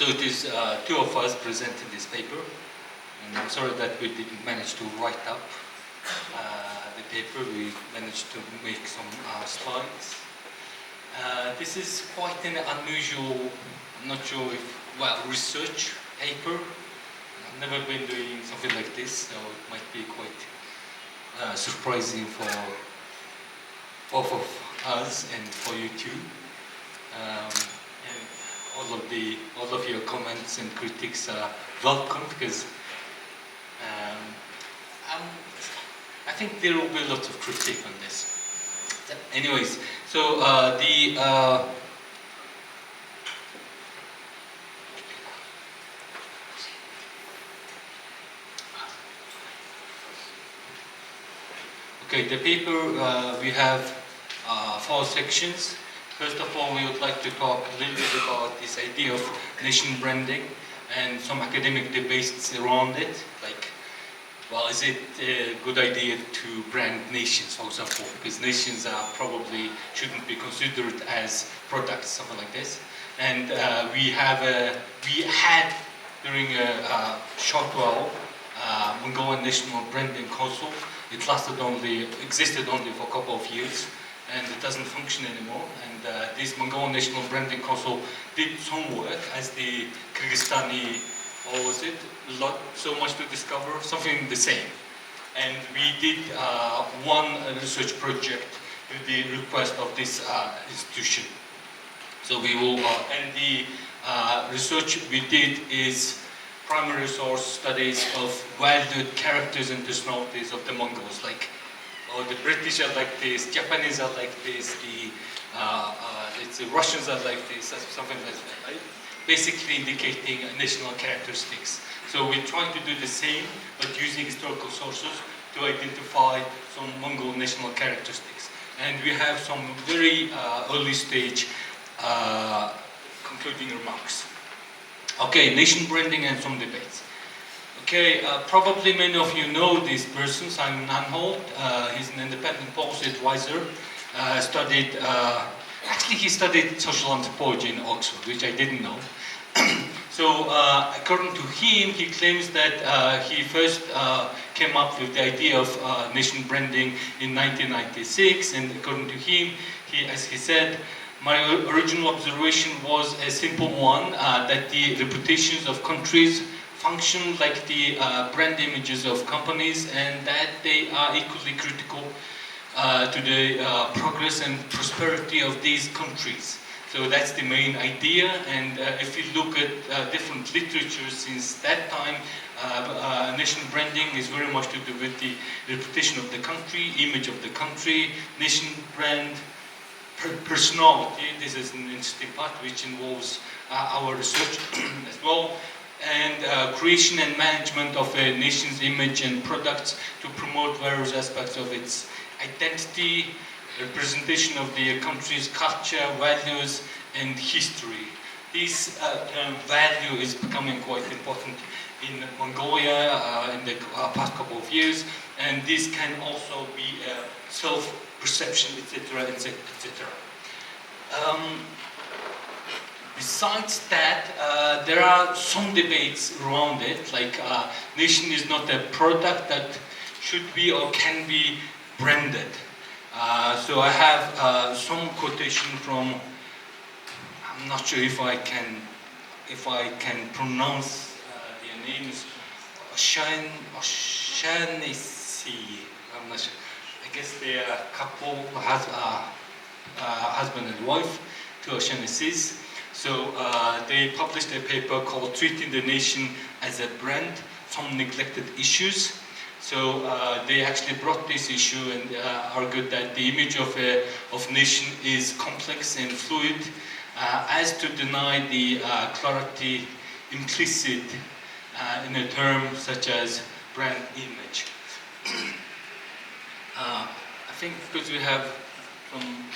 So it is two of us presenting this paper, and I'm sorry that we didn't manage to write up the paper. We managed to make some slides. This is quite an unusual, I'm not sure if, well, research paper. I've never been doing something like this, so it might be quite surprising for both of us and for you too. And all of your comments and critiques are welcome, because I think there will be lots of critique on this. Anyways, so the paper, we have 4 sections. First of all, we would like to talk a little bit about this idea of nation branding and some academic debates around it. Like, well, is it a good idea to brand nations, for example? Because nations probably shouldn't be considered as products, something like this. And we had during a short while Mongolian National Branding Council. It existed only for a couple of years, and it doesn't function anymore. And this Mongolian National Branding Council did some work as the Kyrgyzstani, or was it? So much to discover, something the same. And we did one research project with the request of this institution. So we will, and the research we did is primary source studies of valued characters and personalities of the Mongols. Like, the British are like this, Japanese are like this, the Russians are like this, something like that, right? Basically indicating national characteristics. So we're trying to do the same, but using historical sources to identify some Mongol national characteristics. And we have some very early stage concluding remarks. Okay, nation branding and some debates. Okay, probably many of you know this person, Simon Anholt. He's an independent policy advisor. Actually, he studied social anthropology in Oxford, which I didn't know. So, according to him, he claims that he first came up with the idea of nation branding in 1996, and according to him, as he said, my original observation was a simple one, that the reputations of countries function like the brand images of companies, and that they are equally critical to the progress and prosperity of these countries. So that's the main idea, and if you look at different literature since that time, nation branding is very much to do with the reputation of the country, image of the country, nation brand, personality. This is an interesting part which involves our research as well, and creation and management of a nation's image and products to promote various aspects of its identity, representation of the country's culture, values, and history. This term value is becoming quite important in Mongolia in the past couple of years, and this can also be self-perception, etc., etc., etc. Besides that, there are some debates around it, like nation is not a product that should be or can be branded. So I have some quotation from, I'm not sure if I can pronounce their names, O'Shaughnessy, I'm not sure. I guess they are a couple, husband and wife, two O'Shaughnessy's. So they published a paper called Treating the Nation as a Brand, Some Neglected Issues. So they actually brought this issue and argued that the image of nation is complex and fluid, as to deny the clarity implicit in a term such as brand image. I think because we have some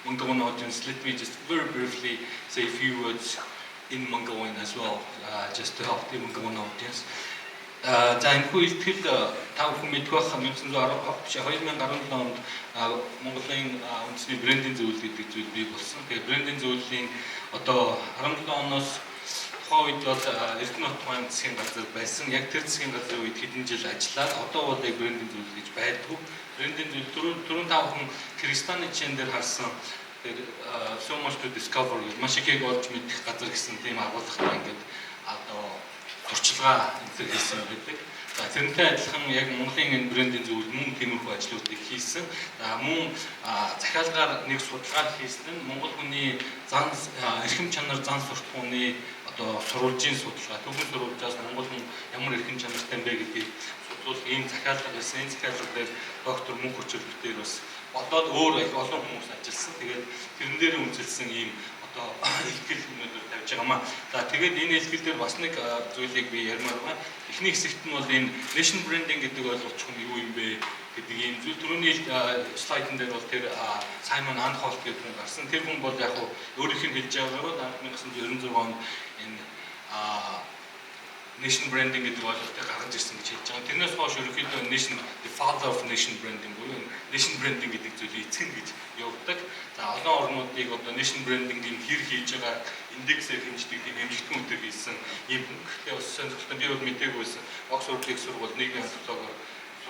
Mongolian audience, let me just very briefly say a few words in Mongolian as well, just to help the Mongolian audience. За энэхүү илтгэл та бүхэн мэдвэх 2017 онд Монголын үндэсний брендинг зөвлөл гэдэг зүйл бий болсон. Тэгээ брендинг зөвлөлийн одоо 17 оноос тухайн үед бол Эрдэнэ Хотын засгийн газар байсан. Яг тэр засгийн газрын үед хэдэн жил ажиллаад одоо бол яг брендинг зүйл гэж байдгүй. Брендинг зүйл түрүүн тавхан Кыргызстаны жишээн дээр харсан тэр so much to discover маш ихийг олж мэдэх газар гэсэн тийм агуулгатай ингээд одоо турчилгаа энэ хийсэн байдаг. За тэрнтэй адилхан яг Монголын энэ брендинг зүйл мөн тиймэрхүү ажлуудыг хийсэн. Мөн захиалгаар нэг судалгаа хийсэн нь Монгол хүний зан эрхэм чанар зан суртахууны одоо сурвалжийн судалгаа. Түүхэн сурвалжаас Монгол хүн ямар эрхэм чанартай бэ гэдгийг судлуулах ийм захиалга байсан. Энэ захиалга дээр доктор Munkh-Uchral дээр бас бодоод өөр их олон хүмүүс ажилласан. Тэгээд тэрэн дээр үнэлсэн ийм одоо ихтгэл өнөөдөр тавьж байгаамаа. За тэгээд энэ ихтгэл дээр бас нэг зүйлийг би ярмаар байна. Эхний хэсэгт нь бол энэ nation branding гэдэг ойлголт нь юу юм бэ гэдэг ийм зүйл. Түрүүний слайдн дээр бол тэр Саймон Анхолт гэдэг хүн гарсан. Тэр хүн бол яг өөрийнх нь хэлж байгаагаар 1996 онд энэ nation branding гэдэг ойлголтыг гаргаж ирсэн гэж хэлж байгаа. Тэрнээс хойш ерөнхийдөө nation the father of nation branding буюу nation branding гэдэг зүйлийг эцэг гэж явуулдаг. За олон орнуудыг одоо nation branding-ийн хэр хийж байгаа индексээр хэмждэг тийм хэмжигдхэн үнээр хийсэн ийм хөнгөлтэй бас сонирхолтой би бол мэдээгүй байсан. Оксфордын сургууль нийгмийн антропологоор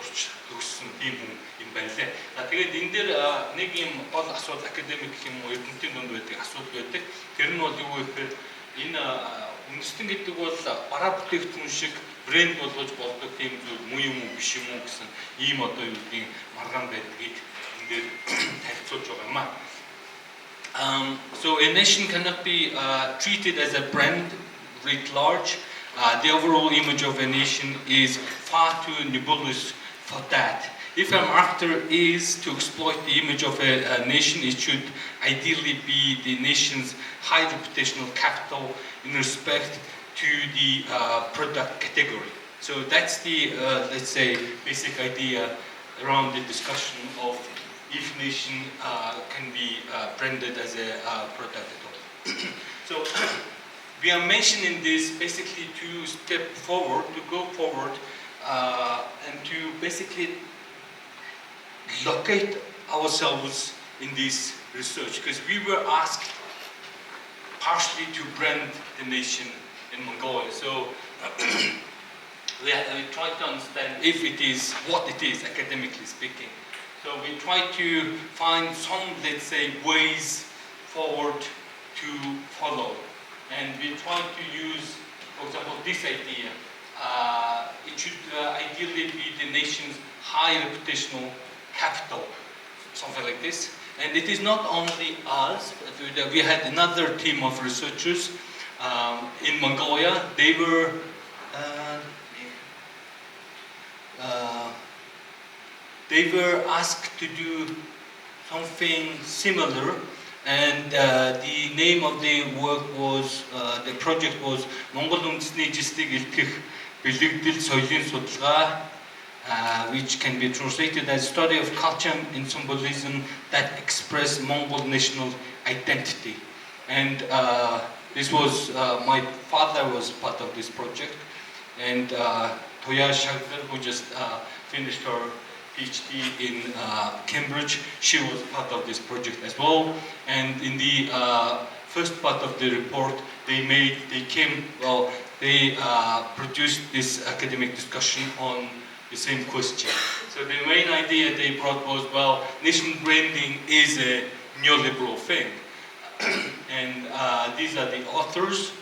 сурч төгссөн тийм хүн юм байлаа. За тэгээд энэ дээр нэг юм гол асуудал академик юм уу эрдэмтдийн дунд байдаг асуудал байдаг. Тэр нь бол юу вэ гэхээр энэ үндэстэн гэдэг бол бараа бүтээгдэхүүн шиг брэнд болгож болдог тийм зүйл муу юм уу биш юм уу гэсэн ийм одоо юу гэдгийг маргаан байдгийг энэ дээр танилцуулж байгаа юм аа. So a nation cannot be treated as a brand writ large. The overall image of a nation is far too nebulous for that. If a marketer is to exploit the image of a nation, it should ideally be the nation's high reputational capital in respect to the product category. So that's the, let's say, basic idea around the discussion of if nation can be branded as a product at all. So we are mentioning this basically to step forward, to go forward, and to basically locate ourselves in this research, because we were asked partially to brand the nation in Mongolia. So we tried to understand if it is what it is, academically speaking. So we try to find some, let's say, ways forward to follow. And we try to use, for example, this idea. It should ideally be the nation's high reputational capital, something like this. And it is not only us, but we had another team of researchers in Mongolia. They were asked to do something similar, and the name of the work was, the project was NationalUniversity бэлэгдэл соёлын судалгаа, which can be translated as study of culture and symbolism that express Mongol national identity. And this was, my father was part of this project, and Toya Shagdar, who just finished her PhD in Cambridge, she was part of this project as well. And in the first part of the report, they produced this academic discussion on the same question. So the main idea they brought was, well, nation branding is a neoliberal thing. And these are the authors.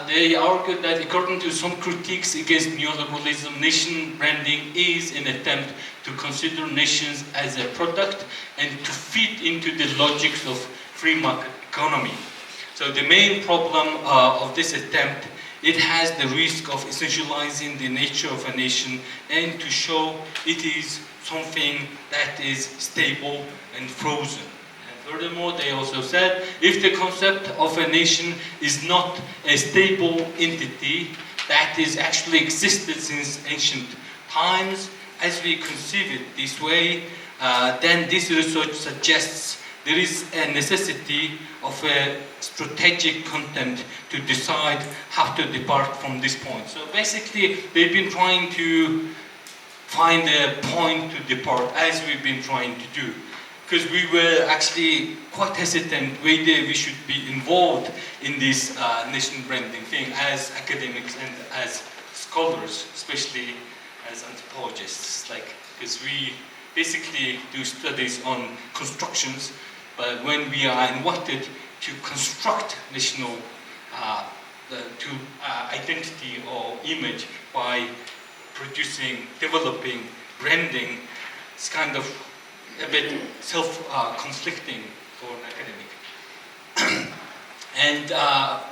They argued that according to some critiques against neoliberalism, nation branding is an attempt to consider nations as a product and to fit into the logics of free market economy. So the main problem of this attempt, it has the risk of essentializing the nature of a nation and to show it is something that is stable and frozen. Furthermore, they also said, if the concept of a nation is not a stable entity that is actually existed since ancient times, as we conceive it this way, then this research suggests there is a necessity of a strategic content to decide how to depart from this point. So basically, they've been trying to find a point to depart, as we've been trying to do. because we were actually quite hesitant whether we should be involved in this nation branding thing as academics and as scholars, especially as anthropologists, like, because we basically do studies on constructions, but when we are invited to construct national identity or image by developing branding, it's kind of a bit self-conflicting for an academic. And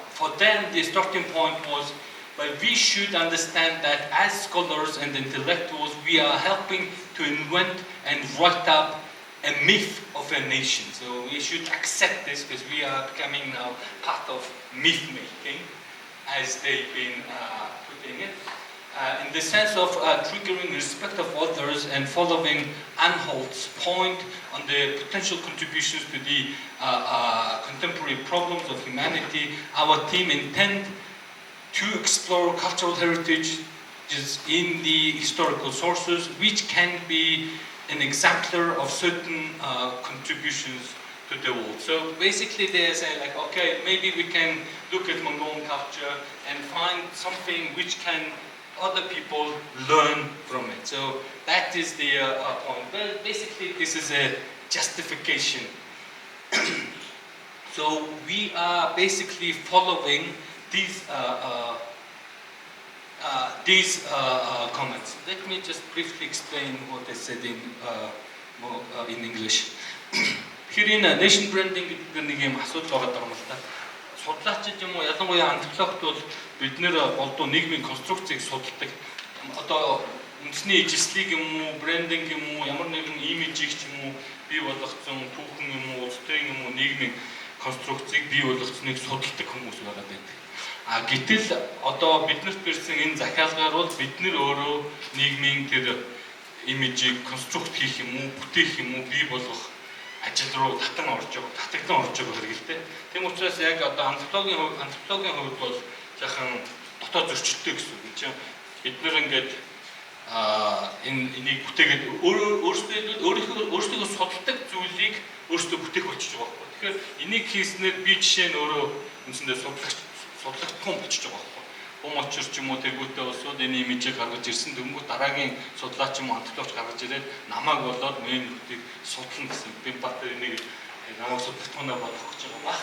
for them, the starting point was, well, we should understand that as scholars and intellectuals, we are helping to invent and write up a myth of a nation. So we should accept this because we are becoming now part of myth making, as they've been putting it. In the sense of triggering respect of others and following Anhalt's point on the potential contributions to the contemporary problems of humanity, our team intend to explore cultural heritages in the historical sources, which can be an exemplar of certain contributions to the world. So basically they say like, okay, maybe we can look at Mongolian culture and find something which can other people learn from it. So that is the point. Well, basically this is a justification. So we are basically following these comments. Let me just briefly explain what I said in English. Тэгэхээр энэ nation branding гэдэг нэг юм асуудал байгаа юм л да. Судлаачид юм уу, ялангуяа антропологт бол бид нэр болдоо нийгмийн конструкцийг судалдаг. Одоо үндэсний ижилслийг юм уу, брендинг юм уу, ямар нэгэн имижийг ч юм уу бий болгоцсон түүхэн юм уу, улс төрийн юм уу, нийгмийн конструкцийг бий болгоцсныг судалдаг хүмүүс байгаа байдаг. Гэтэл одоо биднэрт бэрсэн энэ захиалгаар бол бид нэр өөрөө нийгмийн тэр имижийг конструкт хийх юм уу, бүтээх юм уу, бий болгох ажил руу татагдан орж байгаа хэрэгэлтэй. Тийм учраас яг одоо антропологийн хувьд бол жаахан дотоод зөрчилтэй гэсэн үг чинь бид нэр ингээд энийг бүтээгээд өөрсдөө судалдаг зүйлийг өөрсдөө бүтээх болчихж байгаа байхгүй. Тэгэхээр энийг хийснээр би жишээ нь өөрөө үндсэндээ судалгахтун болчихж байгаа байхгүй. Bum-Ochir ч юм уу тэргүүтээ улсууд энэ имижийг гаргаж ирсэн дөнгөж дараагийн судлаач юм антропологч гаргаж ирээд намайг болоод мен бүтийг судлана гэсэн. Би бат энийг намайг судлахтунаа болгох гэж байгаа ба.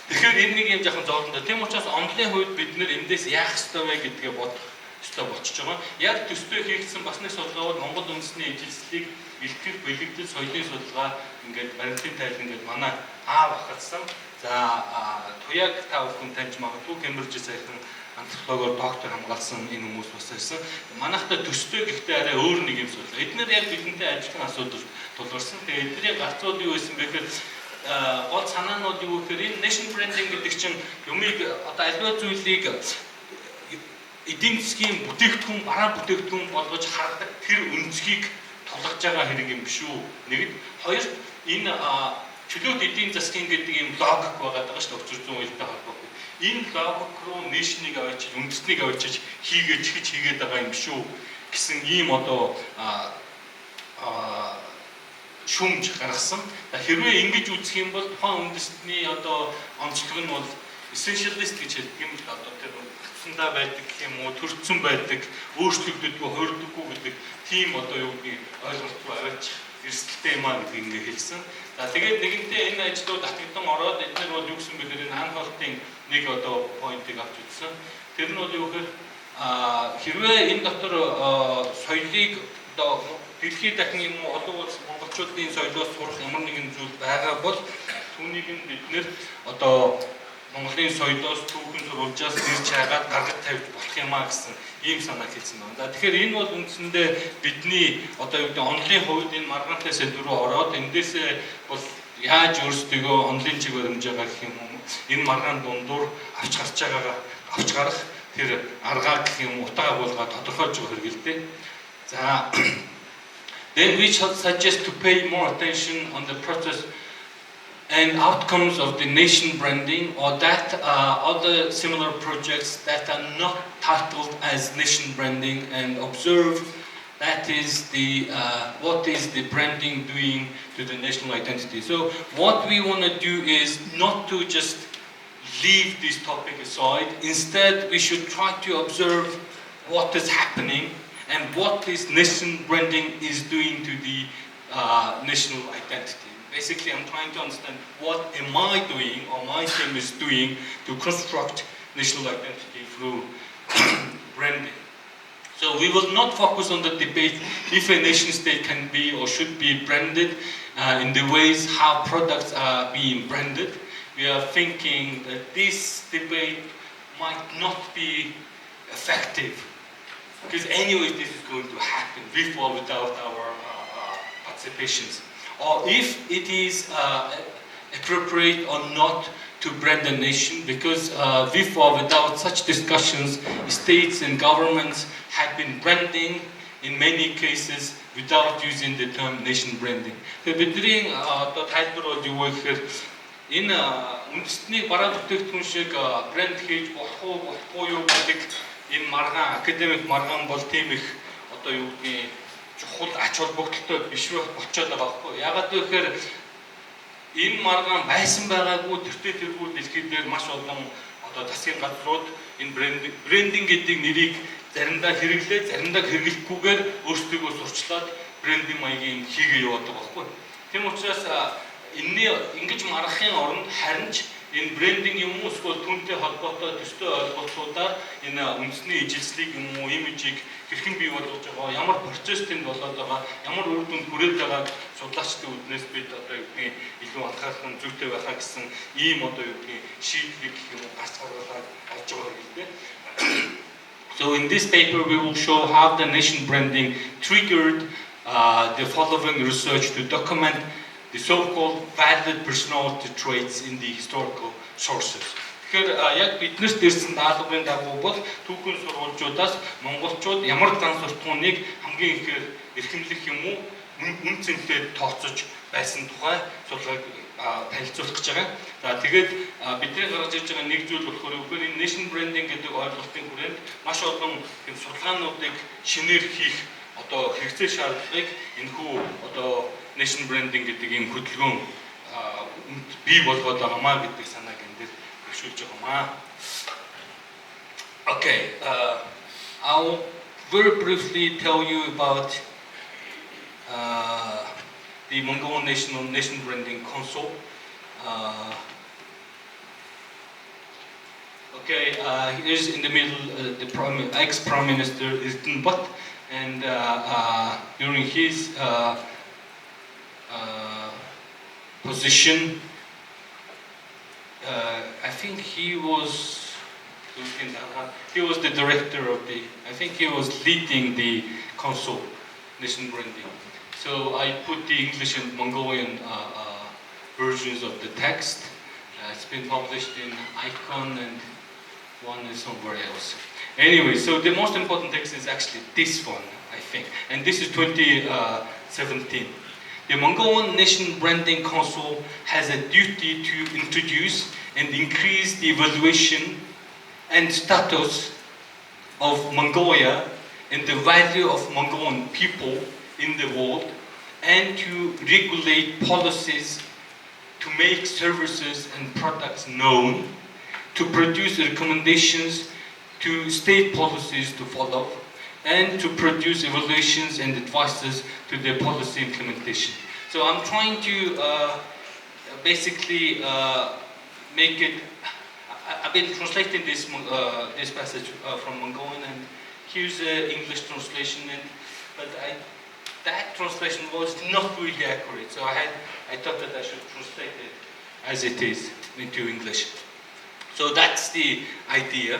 Тэгэхээр энэ нэг юм жоохон зовлонтой. Тийм учраас онлын хувьд бид нэр эндээс яах ёстой вэ гэдгээ бодох ёстой болчихж байгаа. Яг төстэй хийгдсэн бас нэг судалгаа бол Монгол үндэсний ижилслийг бэлтгэх, бэлэгдэл, соёлын судалгаа ингээд баримтын тайл ингээд манай аав ахадсан. За туяаг та бүхэн таньж магадгүй Кембриж сайхан антропологоор доктор хамгаалсан энэ хүмүүс бас байсан. Манайхтай төстэй гэхдээ арай өөр нэг юм судалгаа. Эдгээр яг бидэнтэй ажилтны асуудал тулгарсан. Тэгээ эдний гарцууд юу байсан бэ гэхээр гол санаа нь юу гэхээр энэ nation branding гэдэг чинь юмыг одоо аливаа зүйлийг эдийн засгийн бүтээгдэхүүн, бараа бүтээгдэхүүн болгож хардаг тэр өнцгийг тулгаж байгаа хэрэг юм биш үү? Нэгд, хоёрт энэ чөлөөт эдийн засгийн гэдэг юм логик байгаа даа шүү дээ. Өчир зүүн уялдаа холбоогүй. Энэ логик руу нэшнийг авчиж, үндэснийг авчиж хийгээд байгаа юм шүү гэсэн ийм одоо шүмж гаргасан. Хэрвээ ингэж үзэх юм бол тухайн үндэстний одоо онцлог нь бол essentialist гэж хэлдэг юм л одоо тэр утсандаа байдаг гэх юм уу, төрцөн байдаг, өөрчлөгддөггүй, хоригддоггүй гэдэг тийм одоо юу гэдгийг ойлголт руу аваач эрсдэлтэй юм аа гэдгийг ингээ хэлсэн. За тэгээд нэгэнтээ энэ ажлууд татагдан ороод эдгээр бол юу гэсэн бэхээр энэ анхаалтын нэг одоо поинтыг авч үзсэн. Тэр нь бол юу гэхээр хэрвээ энэ дотор соёлыг одоо дэлхийд дахин юм уу олон улс монголчуудын соёлоос сурах ямар нэгэн зүйл байгаа бол түүнийг нь бид нэр одоо Монголын соёлоос түүхэн сурвалжаас ирж хайгаад гаргаж тавьж болох юм а гэсэн ийм санаа хэлсэн байна. За тэгэхээр энэ бол үндсэндээ бидний одоо юу гэдэг онлын хувьд энэ маргаантай сэдв рүү ороод эндээсээ бол яаж өөрсдөө онлын чиг баримж байгаа гэх юм уу энэ маргаан дундуур авч гарах тэр аргаа гэх юм утгаа болгоод тодорхойлж байгаа хэрэг л дээ. За then we shall suggest to pay more attention on the process and outcomes of the nation branding or that other similar projects that are not titled as nation branding and observe That is the what is the branding doing to the national identity. So what we want to do is not to just leave this topic aside. Instead, we should try to observe what is happening and what this nation branding is doing to the national identity. Basically, I'm trying to understand what am I doing or my team is doing to construct national identity through branding. So we will not focus on the debate if a nation state can be or should be branded in the ways how products are being branded. We are thinking that this debate might not be effective because anyway this is going to happen with or without our participations. Or if it is appropriate or not to brand a nation, because with or without such discussions, states and governments have been branding in many cases without using the term nation branding. So бидний одоо тайлбар бол юу вэ гэхээр энэ үндэсний бараа бүтээгдэхүүн шиг брэнд хийж болох уу болохгүй юу гэдэг энэ маргаан академик маргаан бол тийм их одоо юу гэдгийг чухал ач холбогдолтой биш болчиход байгаа байхгүй. Яагаад вэ гэхээр энэ маргаан байсан байгаагүй тэртээ дэлхийд дээр маш олон одоо засгийн газрууд энэ брендинг гэдэг нэрийг заримдаа хэрэглээ, заримдаа хэрэглэхгүйгээр өөрсдөө сурчлаад брендинг маягийн хийгээ яваад байгаа байхгүй. Тийм учраас энэний ингэж маргахын оронд харин ч энэ брендинг юм уу эсвэл түүнтэй холбоотой төстэй ойлголтуудаар энэ үндэсний ижилслийг юм уу имижийг хэрхэн бий болгож байгаа, ямар процесстэнд болоод байгаа, ямар үр дүнд хүрээд байгааг судлаачдын үднээс бид одоо юу гэдгийг илүү анхаарах зүйтэй байхаа гэсэн ийм одоо юу гэдгийг шийдлийг гэх юм уу гарч гаргаад олж байгаа гэдэг. So in this paper we will show how the nation branding triggered the following research to document the so-called valid personality traits in the historical sources. Тэгэхээр яг биднээс дэрсэн даалгаврын дагуу бол түүхэн сурвалжуудаас монголчууд ямар зан суртахууныг хамгийн ихээр эрхэмлэх юм уу үн цэнтэй тооцож байсан тухай судалгааг танилцуулах гэж байгаа. За тэгээд бидний гаргаж ирж байгаа нэг зүйл болохоор энэ nation branding гэдэг ойлголтын хүрээнд маш олон судалгаануудыг шинээр хийх одоо хэрэгцээ шаардлагыг энэхүү одоо nation branding гэдэг энэ хөдөлгөөн бий болгоод байгаамаа гэдэг санааг энэ дээр хөшүүлж байгаамаа. Okay, I'll very briefly tell you about the Mongol nation branding council. Here's in the middle the ex-prime minister Enkhtur, and during his position, I think he was the director of the. I think he was leading the council nation branding. So I put the English and Mongolian versions of the text. It's been published in Icon and one is somewhere else. Anyway, so the most important text is actually this one, I think. And this is 2017. The Mongolian Nation Branding Council has a duty to introduce and increase the evaluation and status of Mongolia and the value of Mongolian people in the world, and to regulate policies to make services and products known, to produce recommendations to state policies to follow, and to produce evaluations and advices to their policy implementation. So I'm trying to basically make it. I've been translating this passage from Mongolian, and here's the English translation. But that translation was not really accurate, so I thought that I should translate it as it is into English. So that's the idea,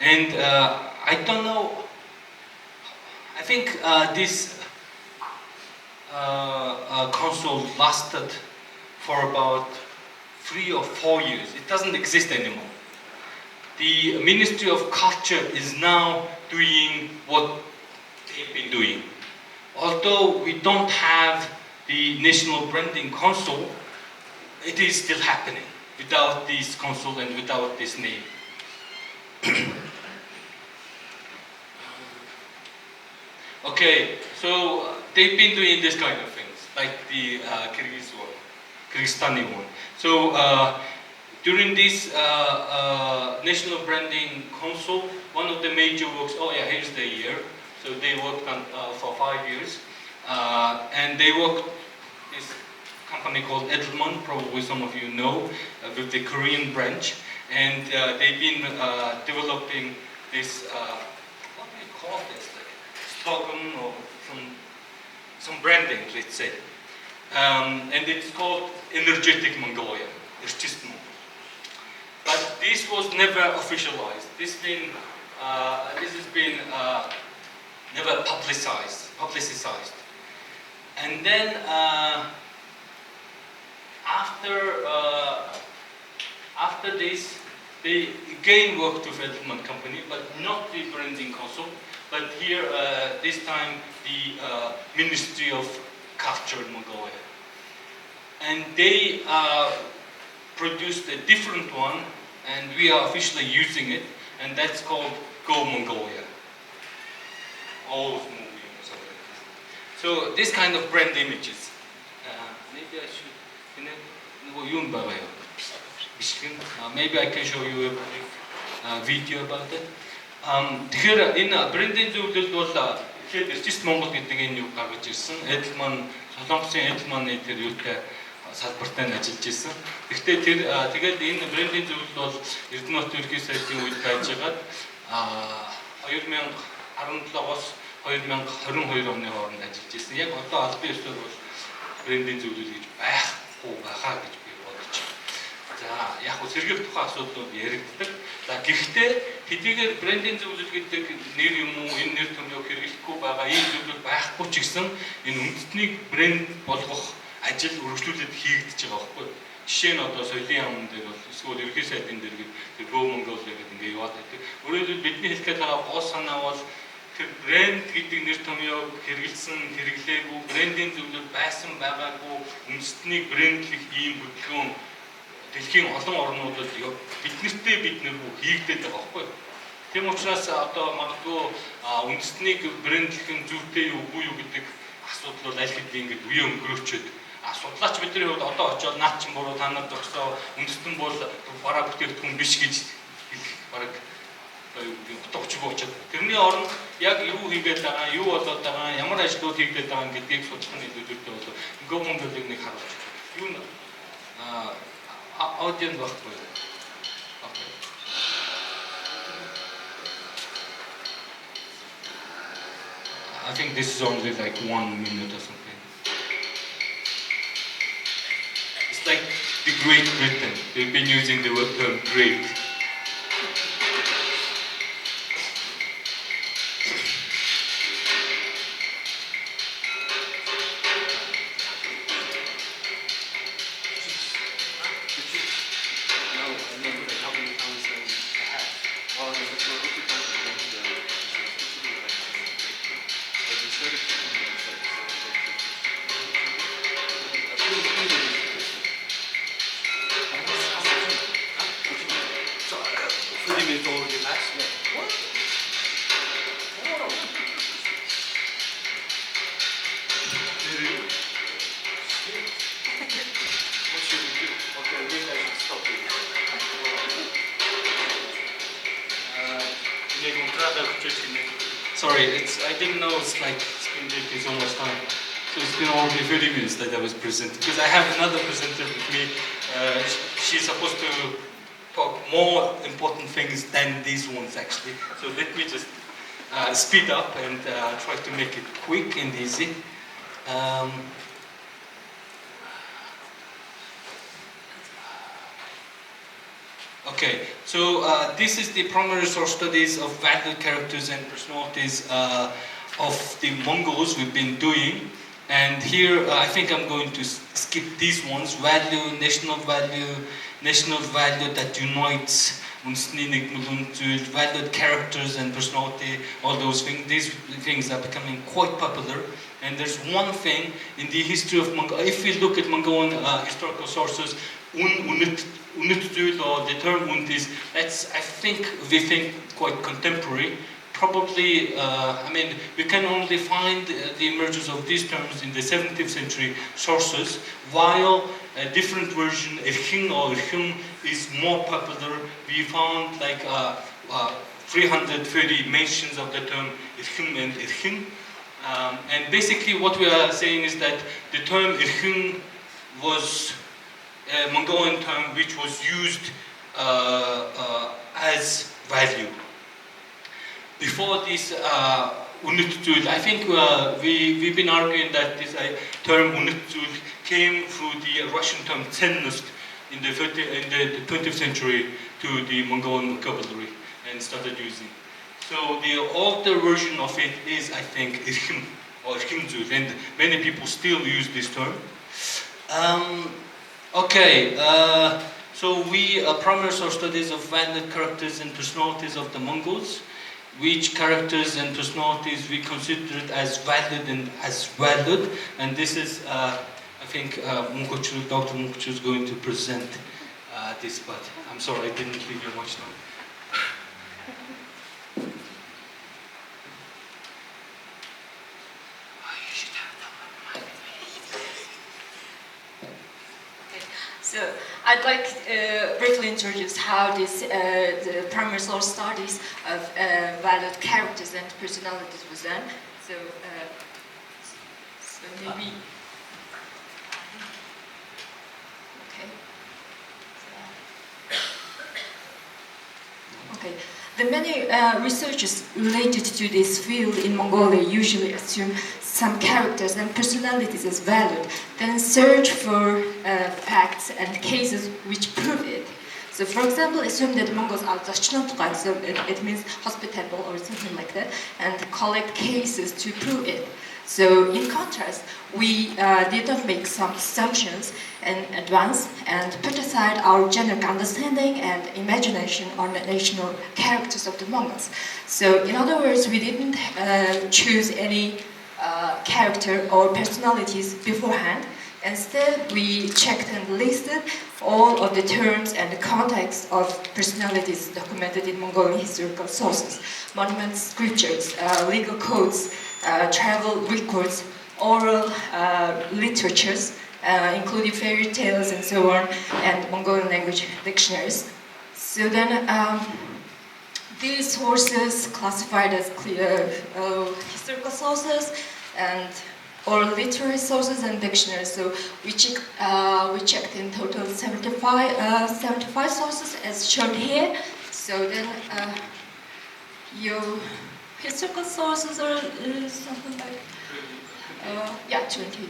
and I don't know. I think this council lasted for about 3 or 4 years. It doesn't exist anymore. The Ministry of Culture is now doing what they've been doing. Although we don't have the National Branding Council, it is still happening without this council and without this name. Okay, So they've been doing this kind of things, like the Kyrgyzstani one. So during this National Branding Council, one of the major works, oh yeah, here's the year. So they worked on for 5 years. And they worked this company called Edelman, probably some of you know, with the Korean branch. And they've been developing this, what do you call this, like slogan or some branding, let's say. And it's called Energetic Mongolia. It's just Mongol. But this was never officialized. This has been never publicized. And then after this, they again worked with Edelman company, but not the branding council, but here this time the Ministry of Culture in Mongolia. And they produced a different one, and we are officially using it, and that's called Go Mongolia. Always moving or something like this. So this kind of brand images. Maybe I should, maybe I can show you a brief video about it. Тэгэхээр энэ брендинг зөвлөлд бол ихэд эрчим Монгол гэдэг энэ юу гаргаж ирсэн. Edelman, Солонгосын Edelman тэр юутай салбартай ажиллаж ирсэн. Гэхдээ тэгээд энэ брендинг зөвлөлд бол Эрдэнэ хотын ерөнхий сайдын үед байжгаад 2017-оос 2022 оны хооронд ажиллаж ирсэн. Яг одоо албан ёсоор бол брендинг зөвлөл гэж байхгүй байхаа гэж би бодож байна. За яг хөө сэргийлэх тухайн асуудлууд яригддаг. За гэхдээ хэдийгээр брендинг зөвлөл гэдэг нэр юм уу энэ нэр төмөйг хэрэглэхгүй байгаа ийм зөвлөл байхгүй ч гэсэн энэ үндэснийг брэнд болгох ажил үргэлжлүүлээд хийгдэж байгаа байхгүй. Жишээ нь одоо соёлын яамн дээр бол эсвэл ерөнхий сайдын дээр тэр Go Mongolia гэдэг ингээ яваад байдаг. Өөрөөр бидний хэлэх гээд байгаа гол санаа бол тэр брэнд гэдэг нэр томьёог хэрэгэлсэн, хэрэглээгүй, брендинг зөвлөл байсан байгаагүй, үндэстнийг брендлэх ийм хөдөлгөөн дэлхийн олон орнуудад бид нэр хийгдээд байгаа байхгүй. Тийм учраас одоо магадгүй үндэстнийг брендлэх нь зүйтэй юу үгүй юу гэдэг асуудал бол аль хэдийн ингээд үе өнгөрөөчөөд судлаач бидний хувьд одоо очиод наад чинь буруу та нар зогсоо үндэстэн бол бараа бүтээгдэхүүн биш гэж хэлэх бараг утгагүй очиод тэрний оронд яг юу хийгээд байгаа, юу болоод байгаа, ямар ажлууд хийгдээд байгаа гэдгийг судлах нь илүүтэй болов. Go Mongolia-г нэг харуулж. Юу н аудио байхгүй. Okay. I think this is only like 1 minute or something. It's like the Great Britain. They've been using the term great. Sorry, I didn't know it's been taking so much time. So it's been already 30 minutes that I was presenting. Because I have another presenter with me. She's supposed to talk more important things than these ones actually. So let me just speed up and try to make it quick and easy. Okay, so this is the primary source studies of value, characters and personalities of the Mongols we've been doing. And here I think I'm going to skip these ones. Value that unites, valued characters and personality, all those things. These things are becoming quite popular. And there's one thing in the history of Mongolia, if we look at Mongolian historical sources, or the term und is, that's, I think, we think quite contemporary. probably, I mean, we can only find the emergence of these terms in the 17th century sources, while a different version, Erhin or Erhin, is more popular. We found like 330 mentions of the term Erhin and Erhin. And basically what we are saying is that the term Erhin was a Mongolian term which was used as value. Before this Unuttul, I think we've been arguing that this term Unuttul came through the Russian term tsennost in the 20th century to the Mongolian vocabulary and started using. So the older version of it is, I think, Irkhim or Irkhimzul, and many people still use this term. So we promise our studies of valid characters and personalities of the Mongols, which characters and personalities we considered as valid and as valued, and this is, I think, Munkh-Uchral, Dr. Munkh-Uchral is going to present this, but I'm sorry I didn't leave you much time. So I'd like to briefly introduce how this the primary source studies of valid characters and personalities was done. So, maybe. Okay. The many researchers related to this field in Mongolia usually assume some characters and personalities as valid, then search for facts and cases which prove it. So, for example, assume that Mongols are Dashnotluq, so it means hospitable or something like that, and collect cases to prove it. So, in contrast, we did not make some assumptions in advance and put aside our generic understanding and imagination on the national characters of the Mongols. So, in other words, we didn't choose any character or personalities beforehand. Instead, we checked and listed all of the terms and the context of personalities documented in Mongolian historical sources, monuments, scriptures, legal codes, travel records, oral literatures, including fairy tales and so on, and Mongolian language dictionaries. So then, these sources classified as historical sources and oral literary sources and dictionaries. So we checked in total 75 sources as shown here. So then your historical sources are something like 20.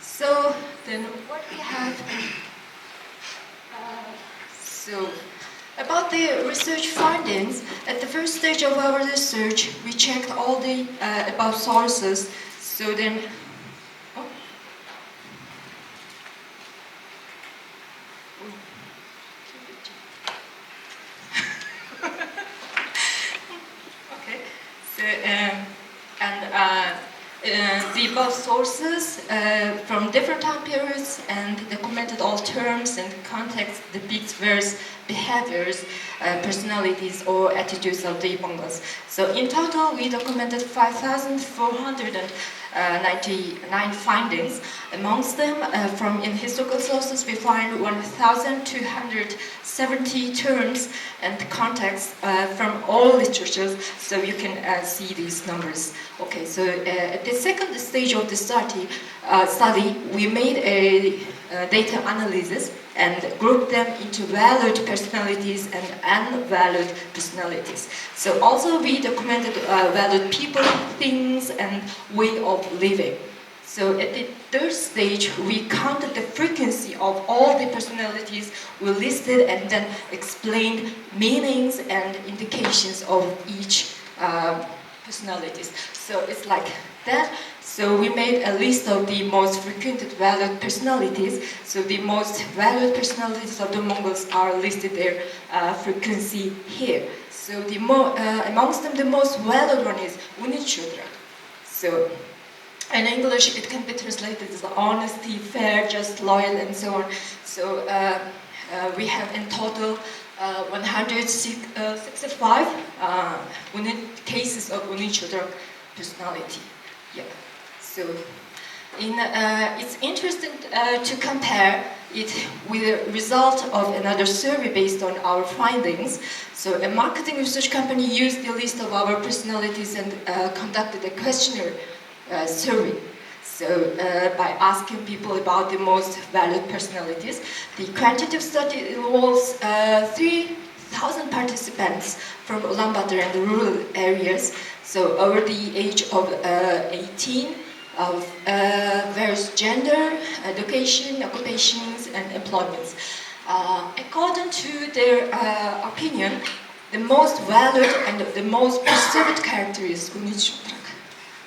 So then what we have. About the research findings, at the first stage of our research, we checked all the above sources. So then, okay. So the above sources from different time periods and documented all terms and contexts depicts various behaviors, personalities or attitudes of the Mongols. So in total, we documented 5,499 findings. Amongst them, in historical sources, we find 1,270 terms and contexts from all literatures. So you can see these numbers. Okay, so at the second stage of the study, we made a data analysis and grouped them into valid personalities and unvalid personalities. So also we documented valid people, things, and way of living. So at the third stage, we counted the frequency of all the personalities we listed and then explained meanings and indications of each personalities. So it's like that. So we made a list of the most frequented valid personalities. So the most valid personalities of the Mongols are listed their frequency here. So the amongst them, the most valid one is Unuttul. So in English, it can be translated as honesty, fair, just, loyal, and so on. So we have in total 165 cases of Munkh-Uchral personality. Yeah. So, it's interesting to compare it with the result of another survey based on our findings. So, a marketing research company used the list of our personalities and conducted a questionnaire survey. So, by asking people about the most valued personalities, the quantitative study involves 3,000 participants from Ulaanbaatar and the rural areas. So, over the age of 18, of various gender, education, occupations, and employments. According to their opinion, the most valued and the most perceived character is Munkh-Uchral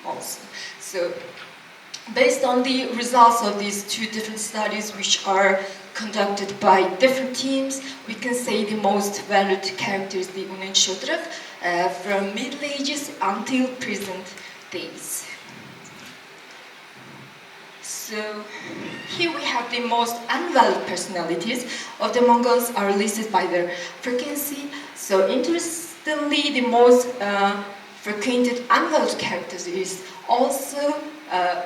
also. So, based on the results of these two different studies, which are conducted by different teams, we can say the most valued character is the Munkh-Uchral from Middle Ages until present days. So, here we have the most unvalued personalities of the Mongols are listed by their frequency. So, interestingly, the most frequented unvalued characters is also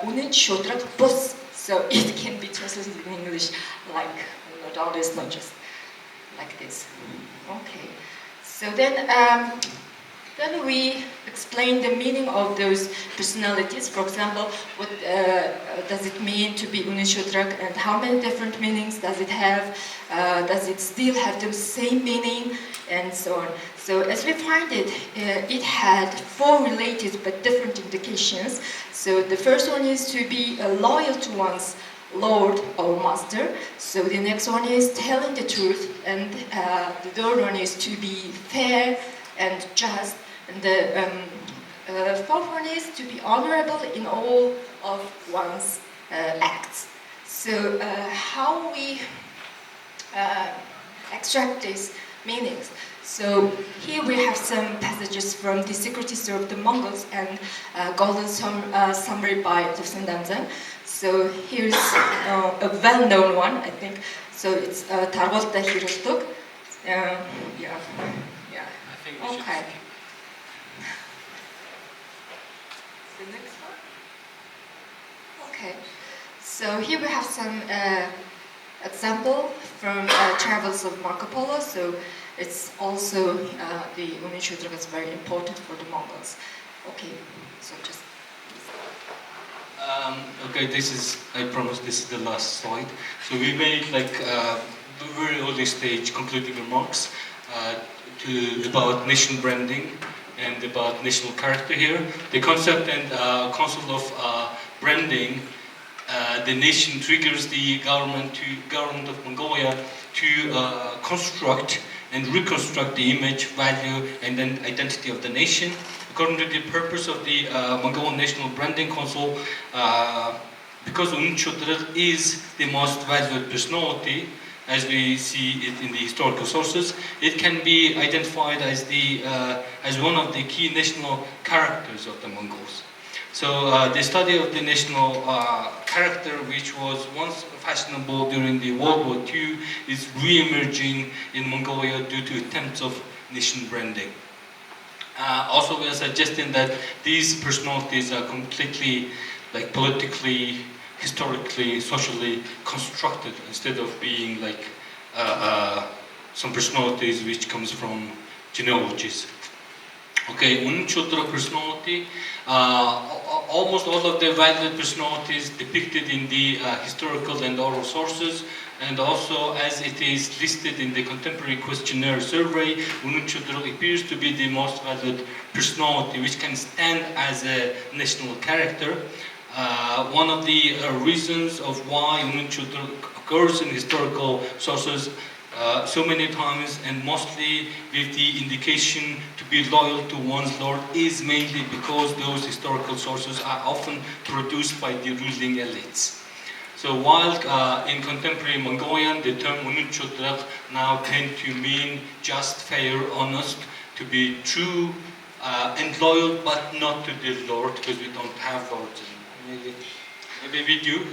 Munkh-Uchral boss. So, it can be translated in English like, not always, not just like this. Okay. So then we explain the meaning of those personalities. For example, what does it mean to be Munkh-Uchral and how many different meanings does it have? Does it still have the same meaning? And so on. So as we find it, it had 4 related but different indications. So the first one is to be loyal to one's lord or master. So the next one is telling the truth, and the third one is to be fair and just. And the fourth one is to be honorable in all of one's acts. So how we extract these meanings? So here we have some passages from the Secret History of the Mongols and Golden Summary by Dulam Danzang. So here's a well-known one, I think. So it's Tarvolta Hirostok. Yeah. I think we should. Okay. The next one. Okay. So here we have some example from travels of Marco Polo. So it's also the Munkh-Uchral is very important for the Mongols. Okay. So just. Okay, I promise this is the last slide. So we made like very early stage concluding remarks about nation branding and about national character here. The concept and concept of branding the nation triggers the government of Mongolia to construct and reconstruct the image, value, and then identity of the nation. According to the purpose of the Mongolian National Branding Council, because Munkh-Uchral is the most valued personality, as we see it in the historical sources, it can be identified as one of the key national characters of the Mongols. So the study of the national character, which was once fashionable during the World War II, is re-emerging in Mongolia due to attempts of nation branding. Also, we are suggesting that these personalities are completely, like, politically, historically, socially constructed instead of being like some personalities which comes from genealogies. Okay, Munkh-Uchral personality. Almost all of the valued personalities depicted in the historical and oral sources, and also as it is listed in the contemporary questionnaire survey, Munkh-Uchral appears to be the most valued personality, which can stand as a national character. One of the reasons of why Munkh-Uchral occurs in historical sources so many times, and mostly with the indication to be loyal to one's lord, is mainly because those historical sources are often produced by the ruling elites. So while in contemporary Mongolian the term Munkh-Uchral now tend to mean just, fair, honest, to be true and loyal, but not to the lord, because we don't have lords. Maybe we do.